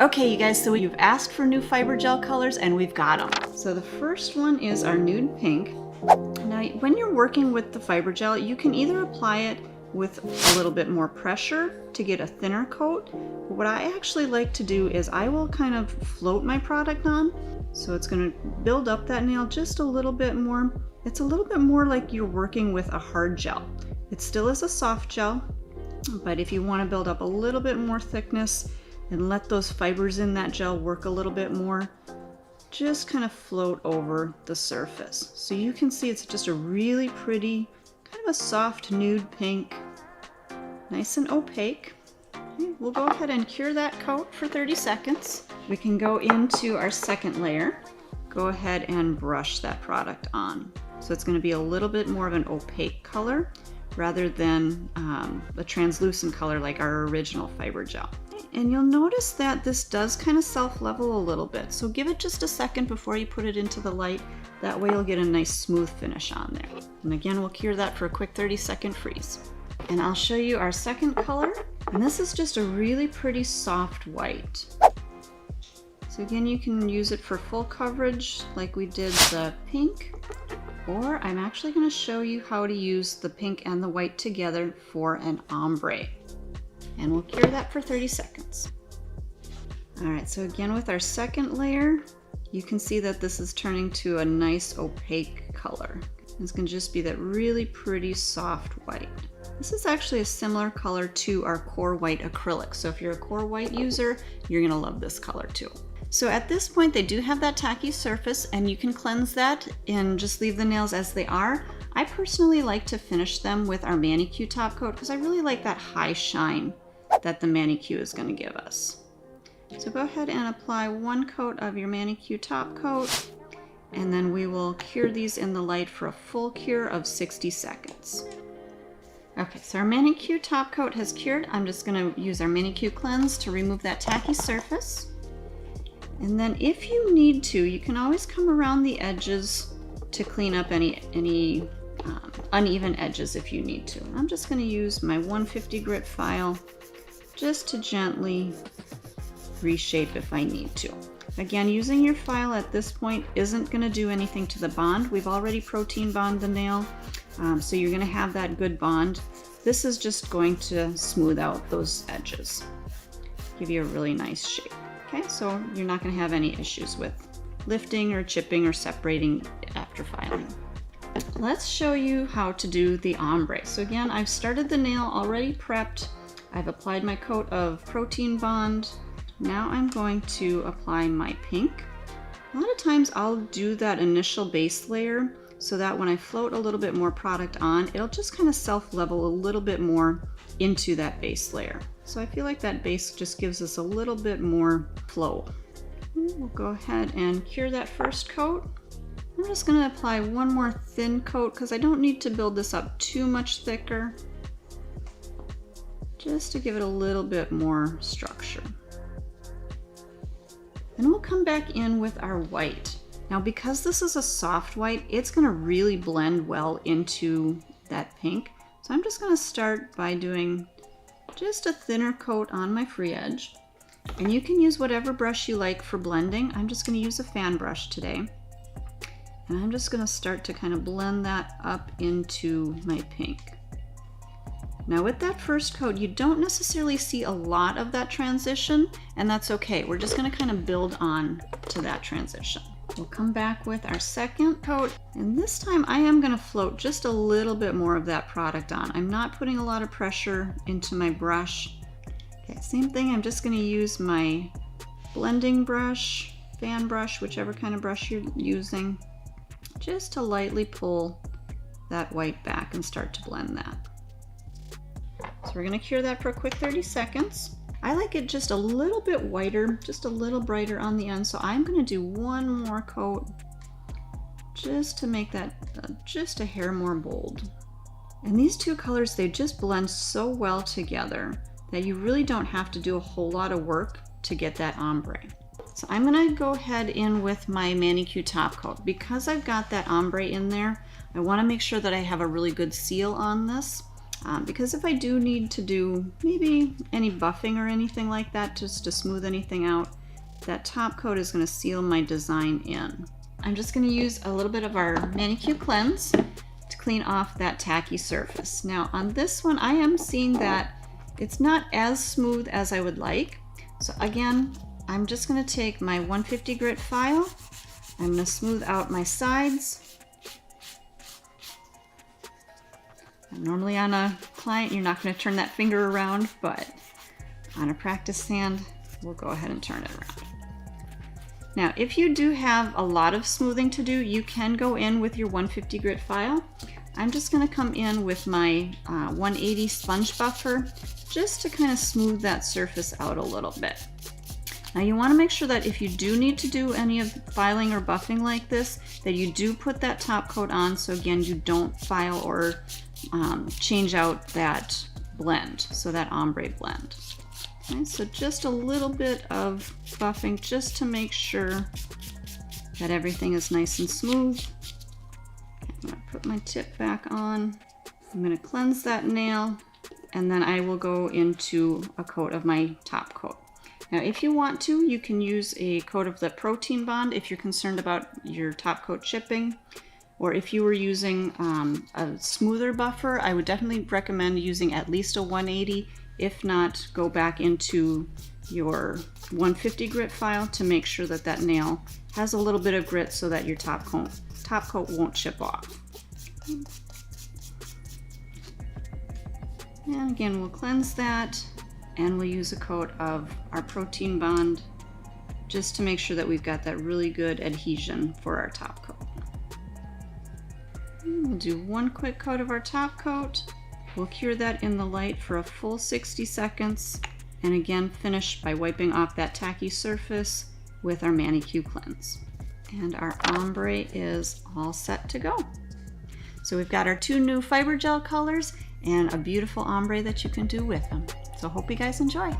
Okay, you guys, so you've asked for new fiber gel colors and we've got them. So the first one is our nude pink. Now, when you're working with the fiber gel, you can either apply it with a little bit more pressure to get a thinner coat. But what I actually like to do is I will kind of float my product on. So it's going to build up that nail just a little bit more. It's a little bit more like you're working with a hard gel. It still is a soft gel, but if you want to build up a little bit more thickness and let those fibers in that gel work a little bit more, just kind of float over the surface. So you can see it's just a really pretty, kind of a soft nude pink, nice and opaque. Okay, we'll go ahead and cure that coat for 30 seconds. We can go into our second layer. Go ahead and brush that product on. So it's going to be a little bit more of an opaque color rather than a translucent color like our original fiber gel. And you'll notice that this does kind of self-level a little bit. So give it just a second before you put it into the light. That way you'll get a nice smooth finish on there. And again, we'll cure that for a quick 30-second freeze. And I'll show you our second color. And this is just a really pretty soft white. So again, you can use it for full coverage like we did the pink. Or I'm actually going to show you how to use the pink and the white together for an ombre. And we'll cure that for 30 seconds. All right, so again with our second layer, you can see that this is turning to a nice opaque color. It's going to just be that really pretty soft white. This is actually a similar color to our Core White acrylic. So if you're a Core White user, you're going to love this color too. So at this point, they do have that tacky surface and you can cleanse that and just leave the nails as they are. I personally like to finish them with our manicure top coat because I really like that high shine that the manicure is going to give us. So go ahead and apply one coat of your manicure top coat, and then we will cure these in the light for a full cure of 60 seconds. Okay, so our manicure top coat has cured. I'm just going to use our manicure cleanse to remove that tacky surface. And then if you need to, you can always come around the edges to clean up any uneven edges if you need to. I'm just going to use my 150 grit file just to gently reshape if I need to. Again, using your file at this point isn't going to do anything to the bond. We've already protein bonded the nail, so you're going to have that good bond. This is just going to smooth out those edges, give you a really nice shape. Okay, so you're not going to have any issues with lifting or chipping or separating after filing. Let's show you how to do the ombre. So again, I've started the nail already prepped. I've applied my coat of protein bond. Now I'm going to apply my pink. A lot of times I'll do that initial base layer so that when I float a little bit more product on, it'll just kind of self-level a little bit more into that base layer. So I feel like that base just gives us a little bit more flow. We'll go ahead and cure that first coat. I'm just going to apply one more thin coat because I don't need to build this up too much thicker, just to give it a little bit more structure. Then we'll come back in with our white. Now because this is a soft white, it's going to really blend well into that pink. So I'm just going to start by doing just a thinner coat on my free edge. And you can use whatever brush you like for blending. I'm just going to use a fan brush today. And I'm just going to start to kind of blend that up into my pink. Now with that first coat, you don't necessarily see a lot of that transition, and that's okay. We're just going to kind of build on to that transition. We'll come back with our second coat, and this time I am going to float just a little bit more of that product on. I'm not putting a lot of pressure into my brush. Okay, same thing, I'm just going to use my blending brush, fan brush, whichever kind of brush you're using, just to lightly pull that white back and start to blend that. So we're going to cure that for a quick 30 seconds. I like it just a little bit whiter, just a little brighter on the end, so I'm going to do one more coat just to make that just a hair more bold. And these two colors, they just blend so well together that you really don't have to do a whole lot of work to get that ombre. So I'm going to go ahead in with my manicure top coat. Because I've got that ombre in there, I want to make sure that I have a really good seal on this. because if I do need to do maybe any buffing or anything like that, just to smooth anything out, that top coat is going to seal my design in. I'm just going to use a little bit of our Manicure Cleanse to clean off that tacky surface. Now on this one, I am seeing that it's not as smooth as I would like. So again, I'm just going to take my 150 grit file. I'm going to smooth out my sides. Normally on a client, you're not going to turn that finger around, but on a practice hand, we'll go ahead and turn it around. Now, if you do have a lot of smoothing to do, you can go in with your 150 grit file. I'm just going to come in with my 180 sponge buffer just to kind of smooth that surface out a little bit. Now you want to make sure that if you do need to do any of filing or buffing like this, that you do put that top coat on, so again you don't file or change out that blend, so that ombre blend. Okay, so just a little bit of buffing just to make sure that everything is nice and smooth. Okay, I'm going to put my tip back on. I'm going to cleanse that nail, and then I will go into a coat of my top coat. Now if you want to, you can use a coat of the Protein Bond if you're concerned about your top coat chipping. Or if you were using a smoother buffer, I would definitely recommend using at least a 180. If not, go back into your 150 grit file to make sure that that nail has a little bit of grit so that your top coat won't chip off. And again, we'll cleanse that, and we'll use a coat of our Protein Bond just to make sure that we've got that really good adhesion for our top coat. We'll do one quick coat of our top coat. We'll cure that in the light for a full 60 seconds, and again finish by wiping off that tacky surface with our Manicure Cleanse. And our ombre is all set to go. So we've got our 2 new fiber gel colors and a beautiful ombre that you can do with them. So hope you guys enjoy.